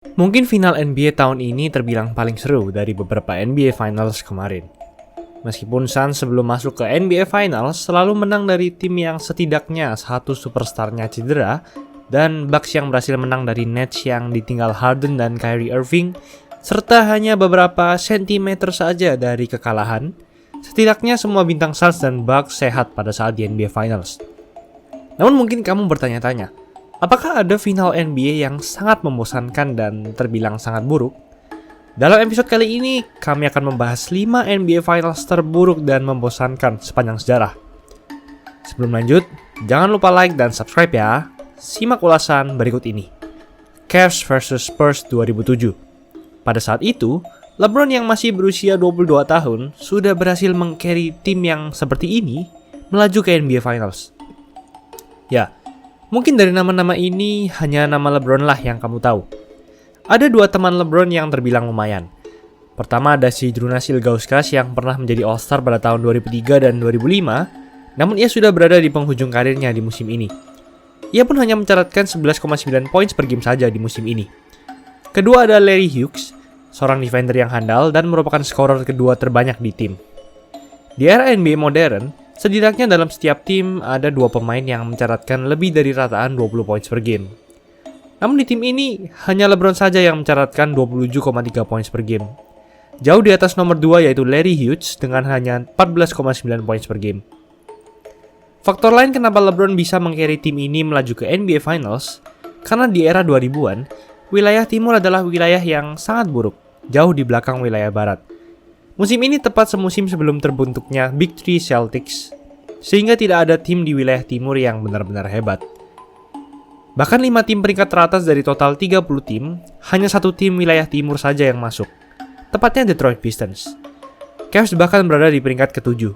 Mungkin final NBA tahun ini terbilang paling seru dari beberapa NBA Finals kemarin. Meskipun Suns sebelum masuk ke NBA Finals selalu menang dari tim yang setidaknya satu superstarnya cedera, dan Bucks yang berhasil menang dari Nets yang ditinggal Harden dan Kyrie Irving, serta hanya beberapa sentimeter saja dari kekalahan, setidaknya semua bintang Suns dan Bucks sehat pada saat di NBA Finals. Namun mungkin kamu bertanya-tanya, apakah ada final NBA yang sangat membosankan dan terbilang sangat buruk? Dalam episode kali ini, kami akan membahas 5 NBA Finals terburuk dan membosankan sepanjang sejarah. Sebelum lanjut, jangan lupa like dan subscribe ya. Simak ulasan berikut ini. Cavs vs Spurs 2007. Pada saat itu, LeBron yang masih berusia 22 tahun sudah berhasil meng-carry tim yang seperti ini melaju ke NBA Finals. Ya, mungkin dari nama-nama ini hanya nama LeBron lah yang kamu tahu. Ada dua teman LeBron yang terbilang lumayan. Pertama ada si Zydrunas Ilgauskas yang pernah menjadi All-Star pada tahun 2003 dan 2005, namun ia sudah berada di penghujung karirnya di musim ini. Ia pun hanya mencatatkan 11,9 points per game saja di musim ini. Kedua ada Larry Hughes, seorang defender yang handal dan merupakan scorer kedua terbanyak di tim. Di era NBA modern, setidaknya dalam setiap tim ada dua pemain yang mencatatkan lebih dari rataan 20 points per game. Namun di tim ini, hanya LeBron saja yang mencatatkan 27,3 points per game. Jauh di atas nomor 2 yaitu Larry Hughes dengan hanya 14,9 points per game. Faktor lain kenapa LeBron bisa meng-carry tim ini melaju ke NBA Finals, karena di era 2000-an, wilayah timur adalah wilayah yang sangat buruk, jauh di belakang wilayah barat. Musim ini tepat semusim sebelum terbentuknya Big Three Celtics, sehingga tidak ada tim di wilayah timur yang benar-benar hebat. Bahkan 5 tim peringkat teratas dari total 30 tim, hanya satu tim wilayah timur saja yang masuk, tepatnya Detroit Pistons. Cavs bahkan berada di peringkat ke-7.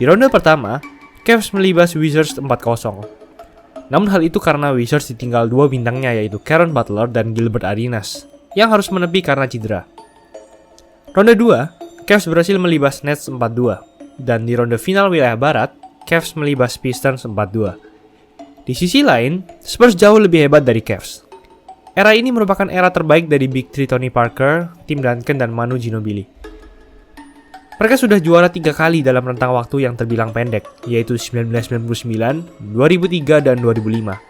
Di ronde pertama, Cavs melibas Wizards 4-0. Namun hal itu karena Wizards ditinggal dua bintangnya yaitu Caron Butler dan Gilbert Arenas, yang harus menepi karena cedera. Ronde 2, Cavs berhasil melibas Nets 4-2, dan di ronde final wilayah barat, Cavs melibas Pistons 4-2. Di sisi lain, Spurs jauh lebih hebat dari Cavs. Era ini merupakan era terbaik dari Big Three Tony Parker, Tim Duncan, dan Manu Ginobili. Mereka sudah juara 3 kali dalam rentang waktu yang terbilang pendek, yaitu 1999, 2003, dan 2005.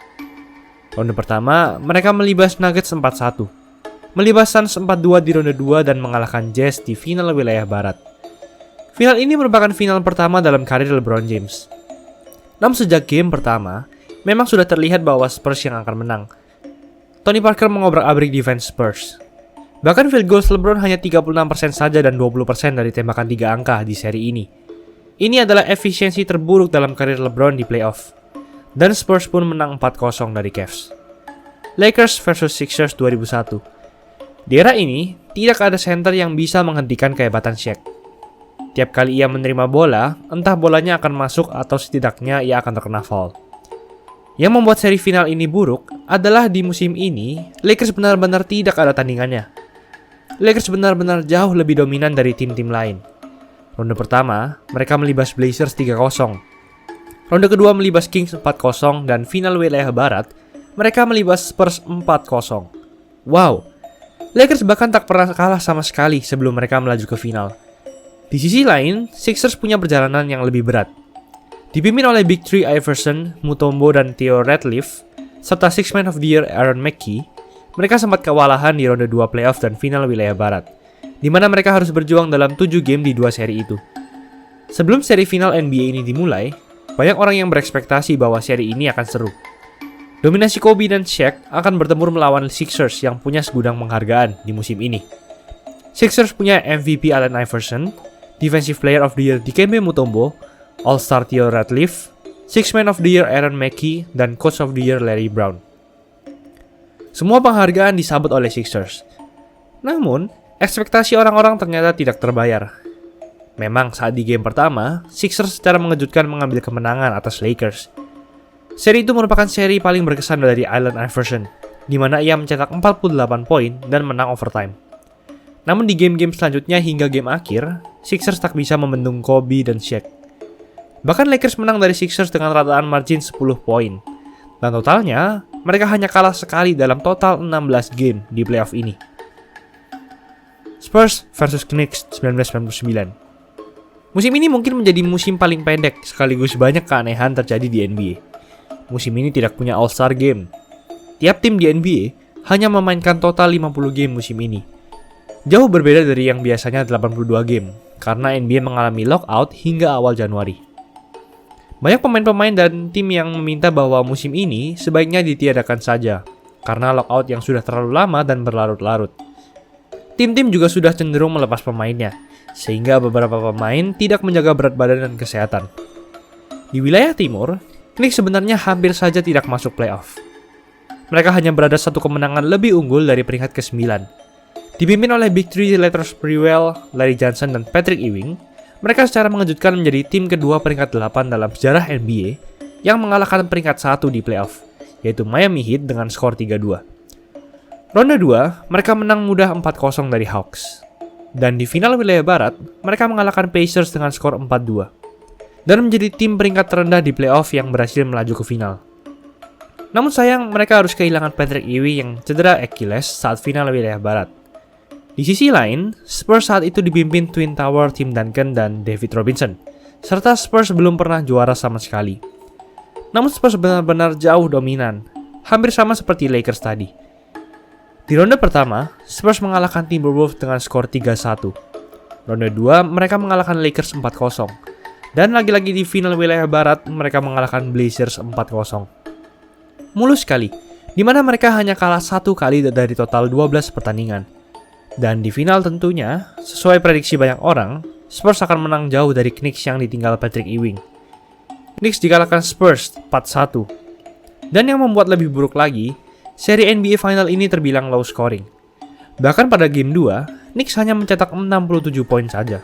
Ronde pertama, mereka melibas Nuggets 4-1. Melibas Suns 4-2 di ronde 2 dan mengalahkan Jazz di final wilayah barat. Final ini merupakan final pertama dalam karir LeBron James. Namun sejak game pertama, memang sudah terlihat bahwa Spurs yang akan menang. Tony Parker mengobrak-abrik defense Spurs. Bahkan field goals LeBron hanya 36% saja dan 20% dari tembakan 3 angka di seri ini. Ini adalah efisiensi terburuk dalam karir LeBron di playoff. Dan Spurs pun menang 4-0 dari Cavs. Lakers vs Sixers 2001. Di era ini, tidak ada center yang bisa menghentikan kehebatan Shaq. Tiap kali ia menerima bola, entah bolanya akan masuk atau setidaknya ia akan terkena foul. Yang membuat seri final ini buruk adalah di musim ini, Lakers benar-benar tidak ada tandingannya. Lakers benar-benar jauh lebih dominan dari tim-tim lain. Ronde pertama, mereka melibas Blazers 3-0. Ronde kedua melibas Kings 4-0 dan final wilayah barat, mereka melibas Spurs 4-0. Wow, Lakers bahkan tak pernah kalah sama sekali sebelum mereka melaju ke final. Di sisi lain, Sixers punya perjalanan yang lebih berat. Dipimpin oleh Big Three Iverson, Mutombo, dan Theo Ratliff, serta Six Man of the Year Aaron McKie, mereka sempat kewalahan di ronde 2 playoff dan final wilayah barat, di mana mereka harus berjuang dalam 7 game di 2 seri itu. Sebelum seri final NBA ini dimulai, banyak orang yang berekspektasi bahwa seri ini akan seru. Dominasi Kobe dan Shaq akan bertempur melawan Sixers yang punya segudang penghargaan di musim ini. Sixers punya MVP Allen Iverson, Defensive Player of the Year Dikembe Mutombo, All-Star Theo Ratliff, Six Man of the Year Aaron McKie, dan Coach of the Year Larry Brown. Semua penghargaan disabet oleh Sixers. Namun, ekspektasi orang-orang ternyata tidak terbayar. Memang saat di game pertama, Sixers secara mengejutkan mengambil kemenangan atas Lakers. Seri itu merupakan seri paling berkesan dari Allen Iverson, di mana ia mencetak 48 poin dan menang overtime. Namun di game-game selanjutnya hingga game akhir, Sixers tak bisa membendung Kobe dan Shaq. Bahkan Lakers menang dari Sixers dengan rataan margin 10 poin. Dan totalnya, mereka hanya kalah sekali dalam total 16 game di playoff ini. Spurs versus Knicks 1999. Musim ini mungkin menjadi musim paling pendek sekaligus banyak keanehan terjadi di NBA. Musim ini tidak punya All-Star Game. Tiap tim di NBA hanya memainkan total 50 game musim ini. Jauh berbeda dari yang biasanya 82 game, karena NBA mengalami lockout hingga awal Januari. Banyak pemain-pemain dan tim yang meminta bahwa musim ini sebaiknya ditiadakan saja, karena lockout yang sudah terlalu lama dan berlarut-larut. Tim-tim juga sudah cenderung melepas pemainnya, sehingga beberapa pemain tidak menjaga berat badan dan kesehatan. Di wilayah timur, Knicks sebenarnya hampir saja tidak masuk playoff. Mereka hanya berada satu kemenangan lebih unggul dari peringkat ke-9. Dipimpin oleh Big Three Latrell Sprewell, Larry Johnson, dan Patrick Ewing, mereka secara mengejutkan menjadi tim kedua peringkat 8 dalam sejarah NBA yang mengalahkan peringkat 1 di playoff, yaitu Miami Heat dengan skor 3-2. Ronde 2, mereka menang mudah 4-0 dari Hawks. Dan di final wilayah barat, mereka mengalahkan Pacers dengan skor 4-2. Dan menjadi tim peringkat terendah di playoff yang berhasil melaju ke final. Namun sayang, mereka harus kehilangan Patrick Ewing yang cedera Achilles saat final wilayah barat. Di sisi lain, Spurs saat itu dipimpin Twin Tower Tim Duncan dan David Robinson, serta Spurs belum pernah juara sama sekali. Namun Spurs benar-benar jauh dominan, hampir sama seperti Lakers tadi. Di ronde pertama, Spurs mengalahkan Timberwolves dengan skor 3-1. Ronde 2, mereka mengalahkan Lakers 4-0. Dan lagi-lagi di final wilayah barat, mereka mengalahkan Blazers 4-0. Mulus sekali, di mana mereka hanya kalah 1 kali dari total 12 pertandingan. Dan di final tentunya, sesuai prediksi banyak orang, Spurs akan menang jauh dari Knicks yang ditinggal Patrick Ewing. Knicks dikalahkan Spurs 4-1. Dan yang membuat lebih buruk lagi, seri NBA Final ini terbilang low scoring. Bahkan pada game 2, Knicks hanya mencetak 67 poin saja.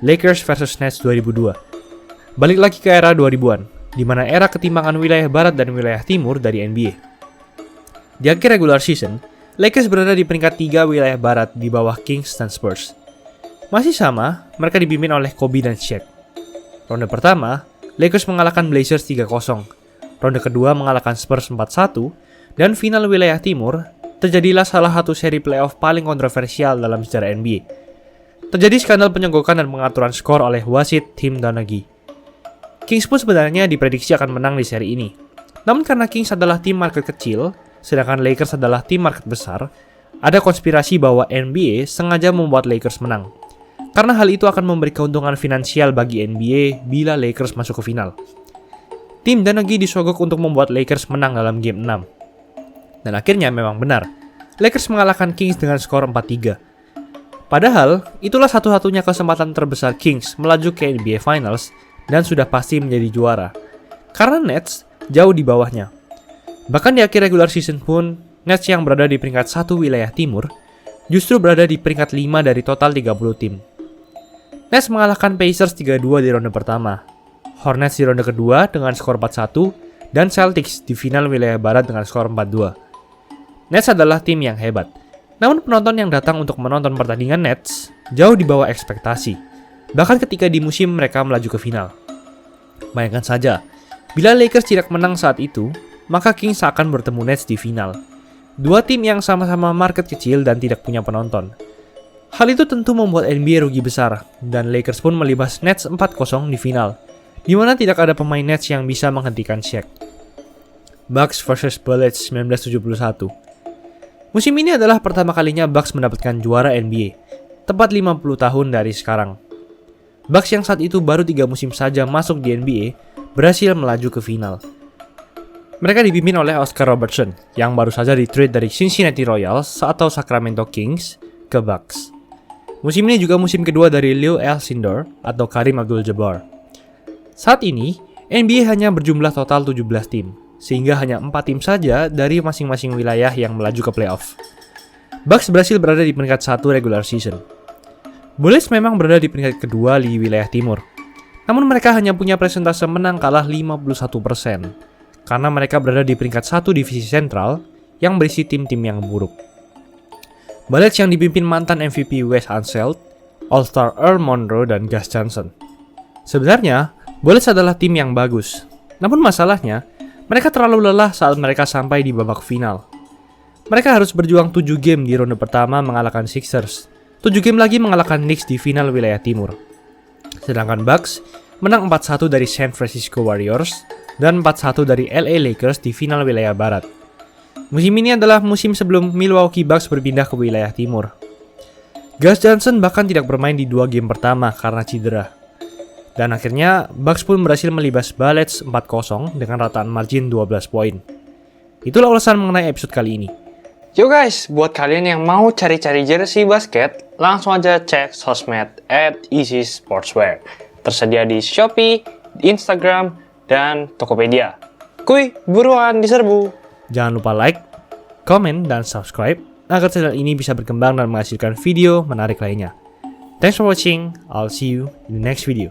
Lakers versus Nets 2002. Balik lagi ke era 2000-an, di mana era ketimpangan wilayah barat dan wilayah timur dari NBA. Di akhir regular season, Lakers berada di peringkat 3 wilayah barat di bawah Kings dan Spurs. Masih sama, mereka dipimpin oleh Kobe dan Shaq. Ronde pertama, Lakers mengalahkan Blazers 3-0. Ronde kedua mengalahkan Spurs 4-1. Dan final wilayah timur, terjadilah salah satu seri playoff paling kontroversial dalam sejarah NBA. Terjadi skandal penyenggokan dan pengaturan skor oleh wasit Tim Donaghy. Kings pun sebenarnya diprediksi akan menang di seri ini. Namun karena Kings adalah tim market kecil, sedangkan Lakers adalah tim market besar, ada konspirasi bahwa NBA sengaja membuat Lakers menang. Karena hal itu akan memberi keuntungan finansial bagi NBA bila Lakers masuk ke final. Tim Donaghy disogok untuk membuat Lakers menang dalam game 6. Dan akhirnya memang benar, Lakers mengalahkan Kings dengan skor 4-3. Padahal, itulah satu-satunya kesempatan terbesar Kings melaju ke NBA Finals dan sudah pasti menjadi juara. Karena Nets jauh di bawahnya. Bahkan di akhir regular season pun, Nets yang berada di peringkat 1 wilayah timur, justru berada di peringkat 5 dari total 30 tim. Nets mengalahkan Pacers 3-2 di ronde pertama, Hornets di ronde kedua dengan skor 4-1, dan Celtics di final wilayah barat dengan skor 4-2. Nets adalah tim yang hebat, namun penonton yang datang untuk menonton pertandingan Nets jauh di bawah ekspektasi, bahkan ketika di musim mereka melaju ke final. Bayangkan saja, bila Lakers tidak menang saat itu, maka Kings akan bertemu Nets di final. Dua tim yang sama-sama market kecil dan tidak punya penonton. Hal itu tentu membuat NBA rugi besar, dan Lakers pun melibas Nets 4-0 di final, di mana tidak ada pemain Nets yang bisa menghentikan Shaq. Bucks versus Bullets 1971. Musim ini adalah pertama kalinya Bucks mendapatkan juara NBA, tepat 50 tahun dari sekarang. Bucks yang saat itu baru 3 musim saja masuk di NBA, berhasil melaju ke final. Mereka dipimpin oleh Oscar Robertson, yang baru saja di-trade dari Cincinnati Royals atau Sacramento Kings ke Bucks. Musim ini juga musim kedua dari Leo Alcindor atau Kareem Abdul-Jabbar. Saat ini, NBA hanya berjumlah total 17 tim, sehingga hanya 4 tim saja dari masing-masing wilayah yang melaju ke playoff. Bucks berhasil berada di peringkat 1 regular season. Bullets memang berada di peringkat kedua di wilayah timur, namun mereka hanya punya persentase menang kalah 51%. Karena mereka berada di peringkat 1 divisi sentral yang berisi tim-tim yang buruk. Bullets yang dipimpin mantan MVP Wes Unseld, All-Star Earl Monroe, dan Gus Johnson. Sebenarnya, Bullets adalah tim yang bagus. Namun masalahnya, Mereka terlalu lelah saat mereka sampai di babak final. Mereka harus berjuang 7 game di ronde pertama mengalahkan Sixers, 7 game lagi mengalahkan Knicks di final wilayah timur. Sedangkan Bucks menang 4-1 dari San Francisco Warriors dan 4-1 dari LA Lakers di final wilayah barat. Musim ini adalah musim sebelum Milwaukee Bucks berpindah ke wilayah timur. Gus Johnson bahkan tidak bermain di 2 game pertama karena cedera. Dan akhirnya Bucks pun berhasil melibas Bullets 4-0 dengan rataan margin 12 poin. Itulah ulasan mengenai episode kali ini. Yo guys, buat kalian yang mau cari-cari jersey basket, langsung aja cek sosmed @easysportswear. Tersedia di Shopee, Instagram, dan Tokopedia. Kuy, buruan diserbu! Jangan lupa like, komen, dan subscribe agar channel ini bisa berkembang dan menghasilkan video menarik lainnya. Thanks for watching, I'll see you in the next video.